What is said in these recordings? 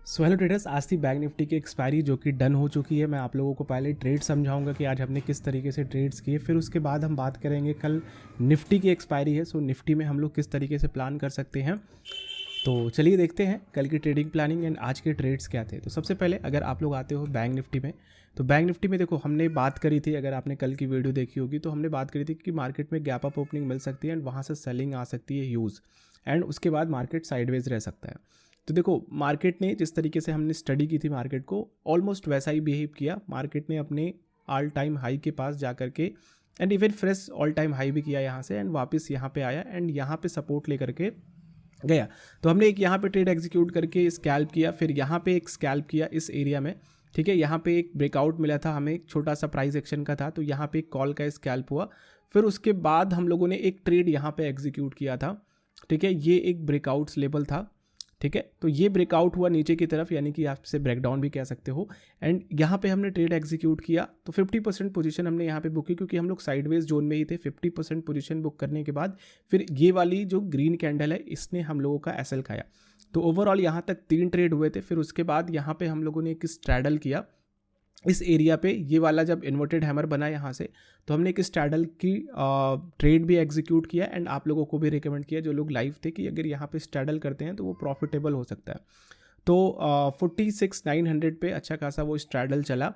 So hello traders, आज थी bank Nifty की एक्सपायरी जो कि डन हो चुकी है। मैं आप लोगों को पहले ट्रेड समझाऊंगा कि आज हमने किस तरीके से ट्रेड्स किए, फिर उसके बाद हम बात करेंगे कल निफ्टी की एक्सपायरी है। सो निफ्टी में हम लोग किस तरीके से प्लान कर सकते हैं। तो चलिए देखते हैं कल की ट्रेडिंग प्लानिंग एंड आज के ट्रेड्स क्या थे। तो सबसे पहले अगर आप लोग आते हो बैंक निफ्टी में, तो बैंक निफ्टी में देखो हमने बात करी थी, अगर आपने कल की वीडियो देखी होगी तो हमने बात करी थी कि मार्केट में गैप अप ओपनिंग मिल सकती है एंड वहाँ से सेलिंग आ सकती है यूज़, एंड उसके बाद मार्केट साइडवेज रह सकता है। तो देखो मार्केट ने जिस तरीके से हमने स्टडी की थी मार्केट को, ऑलमोस्ट वैसा ही बिहेव किया। मार्केट ने अपने ऑल टाइम हाई के पास जा करके and even fresh all time high भी किया यहाँ से, एंड वापस यहाँ पे आया एंड यहाँ पे सपोर्ट लेकर के गया। तो हमने एक यहाँ पे ट्रेड एग्जीक्यूट करके स्कैल्प किया, फिर यहाँ पे एक स्कैल्प किया इस एरिया में, ठीक है। यहाँ पे एक ब्रेकआउट मिला था हमें, एक छोटा सा प्राइस एक्शन का था, तो यहाँ पे एक कॉल का स्कैल्प हुआ। फिर उसके बाद हम लोगों ने एक ट्रेड यहाँ पे एग्जीक्यूट किया था, ठीक है। ये एक ब्रेकआउट्स लेवल था, ठीक है। तो ये ब्रेकआउट हुआ नीचे की तरफ, यानी कि आप इसे ब्रेकडाउन भी कह सकते हो, एंड यहाँ पे हमने ट्रेड एग्जीक्यूट किया। तो 50% पोजीशन हमने यहाँ पे बुक की, क्योंकि हम लोग साइडवेज जोन में ही थे। 50% पोजीशन बुक करने के बाद फिर ये वाली जो ग्रीन कैंडल है इसने हम लोगों का एसएल खाया। तो ओवरऑल यहाँ तक 3 ट्रेड हुए थे। फिर उसके बाद यहाँ पे हम लोगों ने एक स्ट्रैडल किया इस एरिया पे। ये वाला जब इन्वर्टेड हैमर बना यहाँ से, तो हमने एक स्ट्रैडल की ट्रेड भी एग्जीक्यूट किया एंड आप लोगों को भी रिकमेंड किया जो लोग लाइव थे कि अगर यहाँ पे स्ट्रैडल करते हैं तो वो प्रॉफिटेबल हो सकता है। तो 46,900 पे अच्छा खासा वो स्ट्रैडल चला।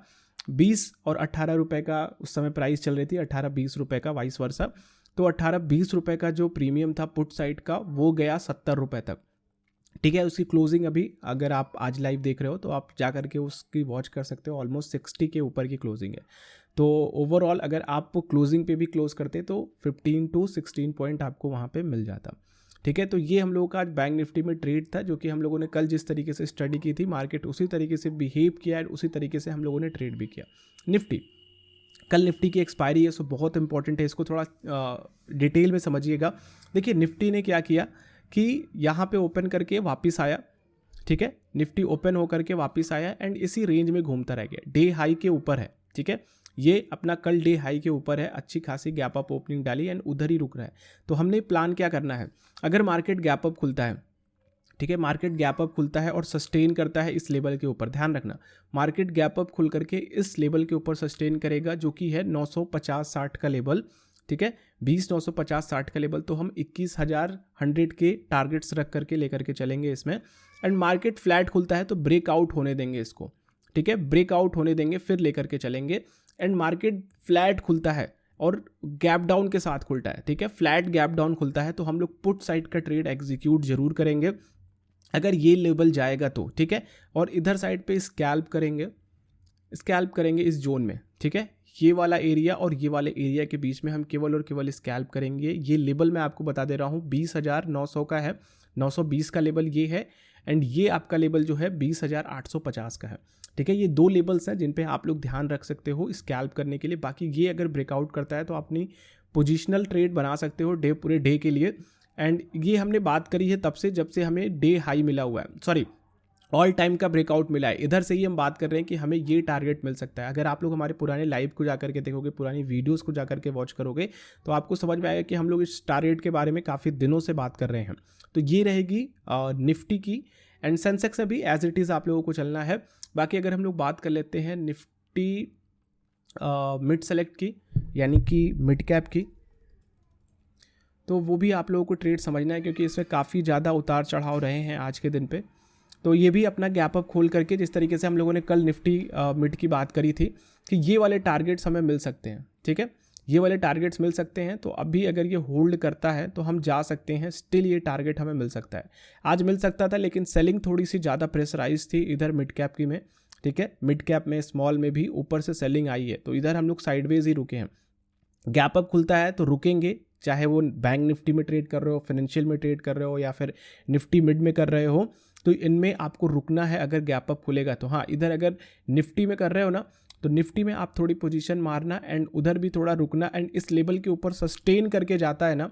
20 और 18 रुपये का उस समय प्राइस चल रही थी, 18-20 रुपये का, वाइस वर्सा। तो 18-20 रुपये का जो प्रीमियम था पुट साइड का वो गया 70 रुपये तक, ठीक है। उसकी क्लोजिंग अभी अगर आप आज लाइव देख रहे हो तो आप जा करके उसकी वॉच कर सकते हो, ऑलमोस्ट 60 के ऊपर की क्लोजिंग है। तो ओवरऑल अगर आप क्लोजिंग पे भी क्लोज करते तो 15 to 16 पॉइंट आपको वहाँ पे मिल जाता, ठीक है। तो ये हम लोगों का आज बैंक निफ्टी में ट्रेड था, जो कि हम लोगों ने कल जिस तरीके से स्टडी की थी मार्केट उसी तरीके से बिहेव किया और उसी तरीके से हम लोगों ने ट्रेड भी किया। निफ्टी, कल निफ्टी की एक्सपायरी है, सो बहुत इंपॉर्टेंट है, इसको थोड़ा डिटेल में समझिएगा। देखिए निफ्टी ने क्या किया कि यहाँ पे ओपन करके वापस आया, ठीक है। निफ्टी ओपन होकर के वापस आया एंड इसी रेंज में घूमता रह गया, डे हाई के ऊपर है, ठीक है। ये अपना कल डे हाई के ऊपर है, अच्छी खासी गैप अप ओपनिंग डाली एंड उधर ही रुक रहा है। तो हमने प्लान क्या करना है, अगर मार्केट गैप अप खुलता है, ठीक है, मार्केट गैप अप खुलता है और सस्टेन करता है इस लेवल के ऊपर, ध्यान रखना मार्केट गैप अप खुल करके इस लेवल के ऊपर सस्टेन करेगा जो कि है 950-60 का लेवल, ठीक है। 20,950-60 का लेवल, तो हम 21,100 के टारगेट्स रख करके लेकर के चलेंगे इसमें। एंड मार्केट फ्लैट खुलता है तो ब्रेकआउट होने देंगे इसको, ठीक है, ब्रेकआउट होने देंगे फिर लेकर के चलेंगे। एंड मार्केट फ्लैट खुलता है और गैप डाउन के साथ खुलता है, ठीक है, फ्लैट गैप डाउन खुलता है तो हम लोग पुट साइड का ट्रेड एग्जीक्यूट जरूर करेंगे अगर ये लेवल जाएगा तो, ठीक है। और इधर साइड पे स्कैल्प करेंगे इस जोन में, ठीक है। ये वाला एरिया और ये वाले एरिया के बीच में हम केवल और केवल स्कैल्प करेंगे। ये लेवल मैं आपको बता दे रहा हूँ 20,900 का है, 920 का लेवल ये है, एंड ये आपका लेवल जो है 20,850 का है, ठीक है। ये 2 लेवल्स हैं जिन पे आप लोग ध्यान रख सकते हो स्कैल्प करने के लिए। बाकी ये अगर ब्रेकआउट करता है तो अपनी पोजिशनल ट्रेड बना सकते हो पूरे डे के लिए। एंड ये हमने बात करी है तब से जब से हमें डे हाई मिला हुआ है, सॉरी ऑल टाइम का ब्रेकआउट मिला है। इधर से ही हम बात कर रहे हैं कि हमें ये टारगेट मिल सकता है। अगर आप लोग हमारे पुराने लाइव को जाकर के देखोगे, पुरानी वीडियोस को जाकर के वॉच करोगे, तो आपको समझ में आएगा कि हम लोग इस टारगेट के बारे में काफ़ी दिनों से बात कर रहे हैं। तो ये रहेगी निफ्टी की, एंड सेंसेक्स में भी एज इट इज़ आप लोगों को चलना है। बाकी अगर हम लोग बात कर लेते हैं निफ्टी मिड सेलेक्ट की, यानी कि मिड कैप की, तो वो भी आप लोगों को ट्रेड समझना है क्योंकि इसमें काफ़ी ज़्यादा उतार चढ़ाव रहे हैं आज के दिन पे। तो ये भी अपना गैप अप खोल करके, जिस तरीके से हम लोगों ने कल निफ्टी मिड की बात करी थी कि ये वाले टारगेट्स हमें मिल सकते हैं, ठीक है, ये वाले टारगेट्स मिल सकते हैं। तो अभी अगर ये होल्ड करता है तो हम जा सकते हैं, स्टिल ये टारगेट हमें मिल सकता है। आज मिल सकता था लेकिन सेलिंग थोड़ी सी ज़्यादा प्रेशराइज थी इधर मिड कैप की में, ठीक है। मिड कैप में स्मॉल में भी ऊपर से सेलिंग आई है, तो इधर हम लोग साइडवेज ही रुके हैं। गैप अप खुलता है तो रुकेंगे, चाहे वो बैंक निफ्टी में ट्रेड कर रहे हो, फाइनेंशियल में ट्रेड कर रहे हो या फिर निफ्टी मिड में कर रहे हो, तो इनमें आपको रुकना है अगर गैप अप खुलेगा तो। हाँ, इधर अगर निफ्टी में कर रहे हो ना, तो निफ्टी में आप थोड़ी पोजीशन मारना एंड उधर भी थोड़ा रुकना, एंड इस लेवल के ऊपर सस्टेन करके जाता है ना,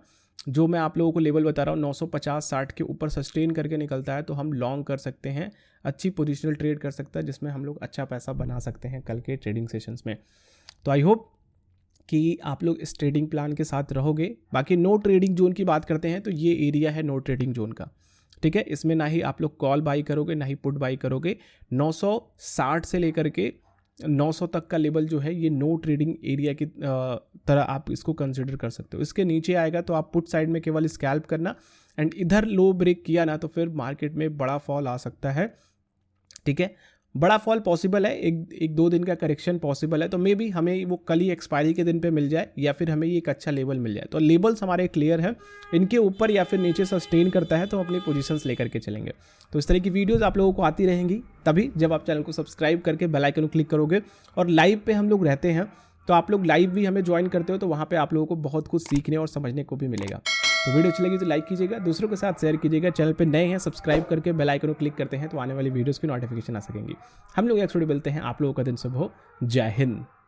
जो मैं आप लोगों को लेवल बता रहा हूँ 950-60 के ऊपर सस्टेन करके निकलता है तो हम लॉन्ग कर सकते हैं, अच्छी पोजिशनल ट्रेड कर सकता है जिसमें हम लोग अच्छा पैसा बना सकते हैं कल के ट्रेडिंग सेशंस में। तो आई होप कि आप लोग इस ट्रेडिंग प्लान के साथ रहोगे। बाकी नो ट्रेडिंग जोन की बात करते हैं तो ये एरिया है नो ट्रेडिंग जोन का, ठीक है। इसमें ना ही आप लोग कॉल बाई करोगे ना ही पुट बाई करोगे। 960 से लेकर के 900 तक का लेवल जो है ये नो ट्रेडिंग एरिया की तरह आप इसको कंसिडर कर सकते हो। इसके नीचे आएगा तो आप पुट साइड में केवल स्कैल्प करना, एंड इधर लो ब्रेक किया ना तो फिर मार्केट में बड़ा फॉल आ सकता है, ठीक है। बड़ा फॉल पॉसिबल है, एक दो दिन का करेक्शन पॉसिबल है, तो मे बी हमें वो कल ही एक्सपायरी के दिन पे मिल जाए या फिर हमें ये एक अच्छा लेवल मिल जाए। तो लेवल्स हमारे क्लियर है, इनके ऊपर या फिर नीचे सस्टेन करता है तो अपनी पोजीशंस लेकर के चलेंगे। तो इस तरह की वीडियोस आप लोगों को आती रहेंगी तभी जब आप चैनल को सब्सक्राइब करके बेल आइकन को क्लिक करोगे। और लाइव पे हम लोग रहते हैं, तो आप लोग लाइव भी हमें ज्वाइन करते हो तो वहाँ पर आप लोगों को बहुत कुछ सीखने और समझने को भी मिलेगा। तो वीडियो अच्छी लगी तो लाइक कीजिएगा, दूसरों के साथ शेयर कीजिएगा। चैनल पे नए हैं सब्सक्राइब करके बेल आइकन को क्लिक करते हैं तो आने वाली वीडियोस की नोटिफिकेशन आ सकेंगी। हम लोग नेक्स्ट वीडियो मिलते हैं। आप लोगों का दिन शुभ हो। जय हिंद।